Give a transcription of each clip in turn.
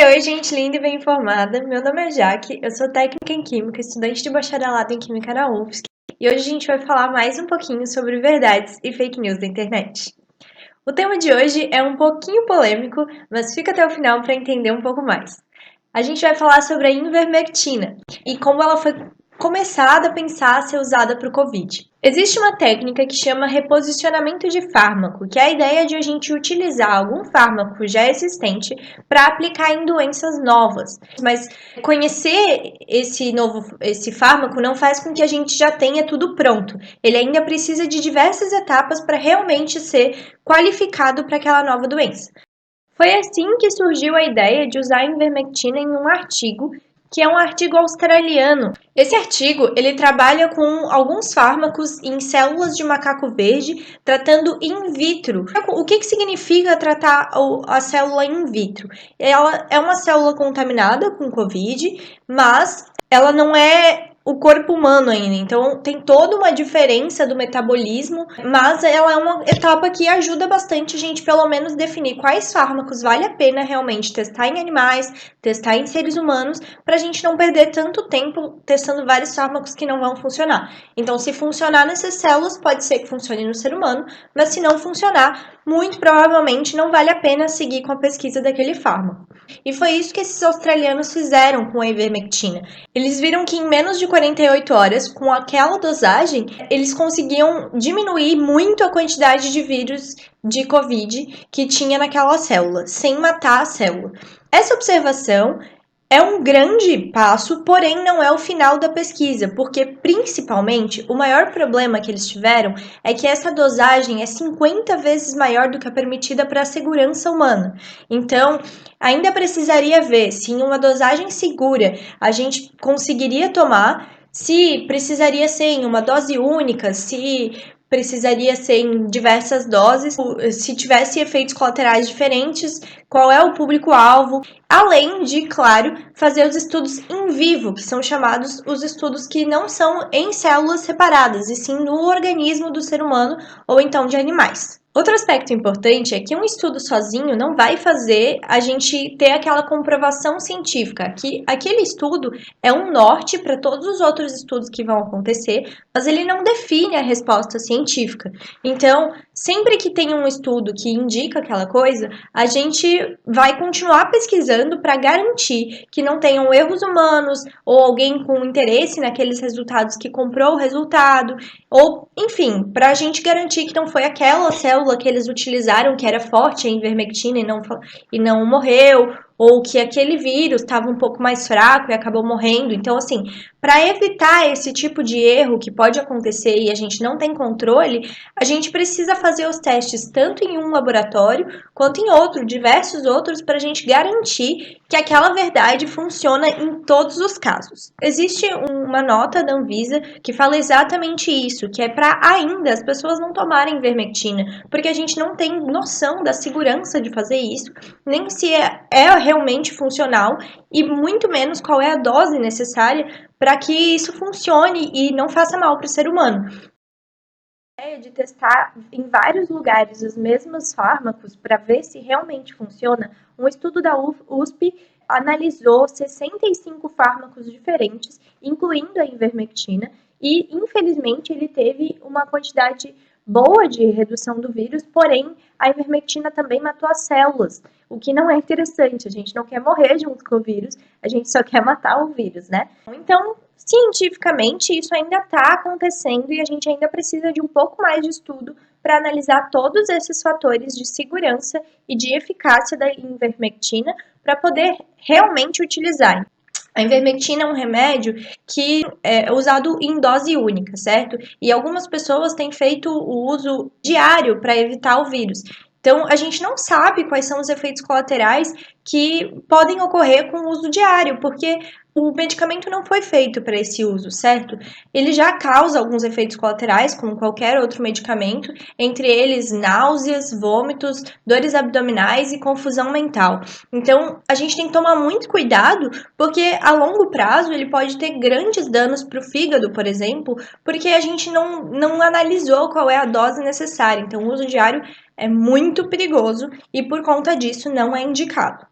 Oi, gente linda e bem informada. Meu nome é Jaque, eu sou técnica em Química, estudante de bacharelado em Química na UFSC, e hoje a gente vai falar mais um pouquinho sobre verdades e fake news da internet. O tema de hoje é um pouquinho polêmico, mas fica até o final para entender um pouco mais. A gente vai falar sobre a ivermectina e como ela foi começada a pensar a ser usada para o Covid. Existe uma técnica que chama reposicionamento de fármaco, que é a ideia de a gente utilizar algum fármaco já existente para aplicar em doenças novas. Mas conhecer esse fármaco não faz com que a gente já tenha tudo pronto. Ele ainda precisa de diversas etapas para realmente ser qualificado para aquela nova doença. Foi assim que surgiu a ideia de usar a ivermectina em um artigo, que é um artigo australiano. Esse artigo, ele trabalha com alguns fármacos em células de macaco verde, tratando in vitro. O que significa tratar a célula in vitro? Ela é uma célula contaminada com Covid, mas ela não é o corpo humano ainda, então tem toda uma diferença do metabolismo, mas ela é uma etapa que ajuda bastante a gente pelo menos definir quais fármacos vale a pena realmente testar em animais, testar em seres humanos, para a gente não perder tanto tempo testando vários fármacos que não vão funcionar. Então, se funcionar nessas células, pode ser que funcione no ser humano, mas se não funcionar, muito provavelmente não vale a pena seguir com a pesquisa daquele fármaco. E foi isso que esses australianos fizeram com a ivermectina. Eles viram que em menos de 48 horas, com aquela dosagem, eles conseguiam diminuir muito a quantidade de vírus de Covid que tinha naquela célula, sem matar a célula. Essa observação é um grande passo, porém não é o final da pesquisa, porque principalmente o maior problema que eles tiveram é que essa dosagem é 50 vezes maior do que a permitida para a segurança humana. Então, ainda precisaria ver se em uma dosagem segura a gente conseguiria tomar, se precisaria ser em uma dose única, se precisaria ser em diversas doses, se tivesse efeitos colaterais diferentes, qual é o público-alvo, além de, claro, fazer os estudos in vivo, que são chamados os estudos que não são em células separadas, e sim no organismo do ser humano ou então de animais. Outro aspecto importante é que um estudo sozinho não vai fazer a gente ter aquela comprovação científica, que aquele estudo é um norte para todos os outros estudos que vão acontecer, mas ele não define a resposta científica. Então, sempre que tem um estudo que indica aquela coisa, a gente vai continuar pesquisando para garantir que não tenham erros humanos ou alguém com interesse naqueles resultados que comprou o resultado, ou, enfim, para a gente garantir que não foi aquela célula que eles utilizaram que era forte em ivermectina e não morreu, ou que aquele vírus estava um pouco mais fraco e acabou morrendo. Então, assim, para evitar esse tipo de erro que pode acontecer e a gente não tem controle, a gente precisa fazer os testes tanto em um laboratório quanto em outro, diversos outros, para a gente garantir que aquela verdade funciona em todos os casos. Existe uma nota da Anvisa que fala exatamente isso, que é para ainda as pessoas não tomarem ivermectina, porque a gente não tem noção da segurança de fazer isso, nem se é realmente funcional e muito menos qual é a dose necessária para que isso funcione e não faça mal para o ser humano. A ideia de testar em vários lugares os mesmos fármacos para ver se realmente funciona, um estudo da USP analisou 65 fármacos diferentes, incluindo a ivermectina, e infelizmente ele teve uma quantidade boa de redução do vírus, porém a ivermectina também matou as células, o que não é interessante. A gente não quer morrer junto com o vírus, a gente só quer matar o vírus, né? Então, cientificamente, isso ainda está acontecendo e a gente ainda precisa de um pouco mais de estudo para analisar todos esses fatores de segurança e de eficácia da ivermectina para poder realmente utilizar. A ivermectina é um remédio que é usado em dose única, certo? E algumas pessoas têm feito o uso diário para evitar o vírus. Então, a gente não sabe quais são os efeitos colaterais que podem ocorrer com o uso diário, porque o medicamento não foi feito para esse uso, certo? Ele já causa alguns efeitos colaterais, como qualquer outro medicamento, entre eles náuseas, vômitos, dores abdominais e confusão mental. Então, a gente tem que tomar muito cuidado, porque a longo prazo ele pode ter grandes danos para o fígado, por exemplo, porque a gente não analisou qual é a dose necessária. Então, o uso diário é muito perigoso e, por conta disso, não é indicado.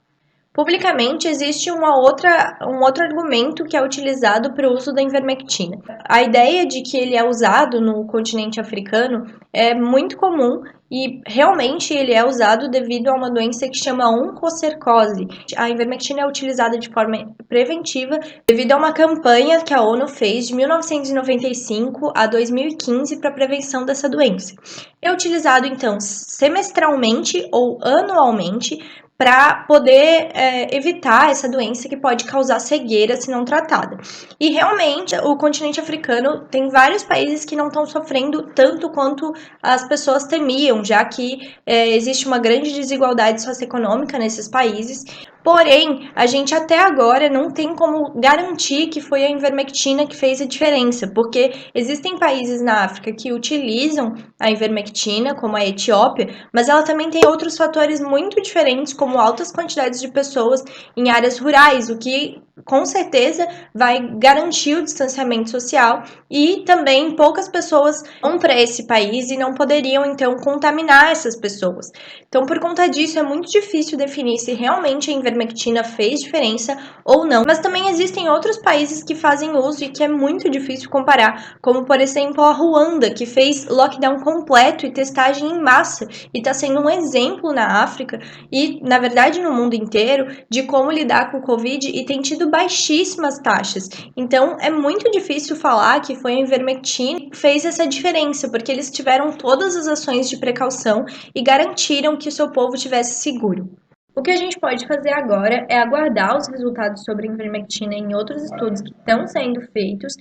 Publicamente, existe um outro argumento que é utilizado para o uso da ivermectina. A ideia de que ele é usado no continente africano é muito comum e realmente ele é usado devido a uma doença que chama oncocercose. A ivermectina é utilizada de forma preventiva devido a uma campanha que a ONU fez de 1995 a 2015 para a prevenção dessa doença. É utilizado então semestralmente ou anualmente para poder evitar essa doença que pode causar cegueira se não tratada. E realmente o continente africano tem vários países que não estão sofrendo tanto quanto as pessoas temiam, já que existe uma grande desigualdade socioeconômica nesses países. Porém, a gente até agora não tem como garantir que foi a ivermectina que fez a diferença, porque existem países na África que utilizam a ivermectina, como a Etiópia, mas ela também tem outros fatores muito diferentes, como altas quantidades de pessoas em áreas rurais, o que com certeza vai garantir o distanciamento social e também poucas pessoas vão para esse país e não poderiam então contaminar essas pessoas. Então, por conta disso, é muito difícil definir se realmente a ivermectina fez diferença ou não, mas também existem outros países que fazem uso e que é muito difícil comparar, como por exemplo a Ruanda, que fez lockdown completo e testagem em massa e está sendo um exemplo na África e, na verdade, no mundo inteiro de como lidar com o Covid e tem tido baixíssimas taxas. Então, é muito difícil falar que foi a ivermectina que fez essa diferença, porque eles tiveram todas as ações de precaução e garantiram que o seu povo tivesse seguro. O que a gente pode fazer agora é aguardar os resultados sobre a ivermectina em outros estudos que estão sendo feitos.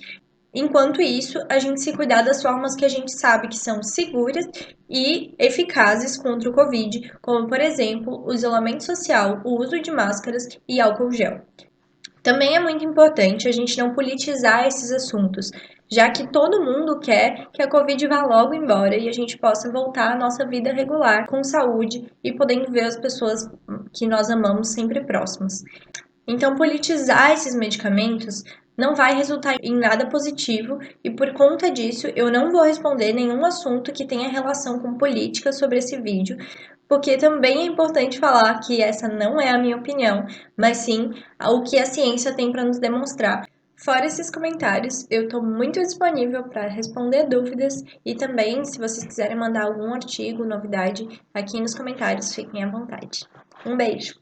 Enquanto isso, a gente se cuidar das formas que a gente sabe que são seguras e eficazes contra o Covid, como, por exemplo, o isolamento social, o uso de máscaras e álcool gel. Também é muito importante a gente não politizar esses assuntos, já que todo mundo quer que a Covid vá logo embora e a gente possa voltar à nossa vida regular, com saúde e podendo ver as pessoas que nós amamos sempre próximas. Então, politizar esses medicamentos não vai resultar em nada positivo e por conta disso eu não vou responder nenhum assunto que tenha relação com política sobre esse vídeo, porque também é importante falar que essa não é a minha opinião, mas sim o que a ciência tem para nos demonstrar. Fora esses comentários, eu estou muito disponível para responder dúvidas e também, se vocês quiserem mandar algum artigo, novidade, aqui nos comentários, fiquem à vontade. Um beijo!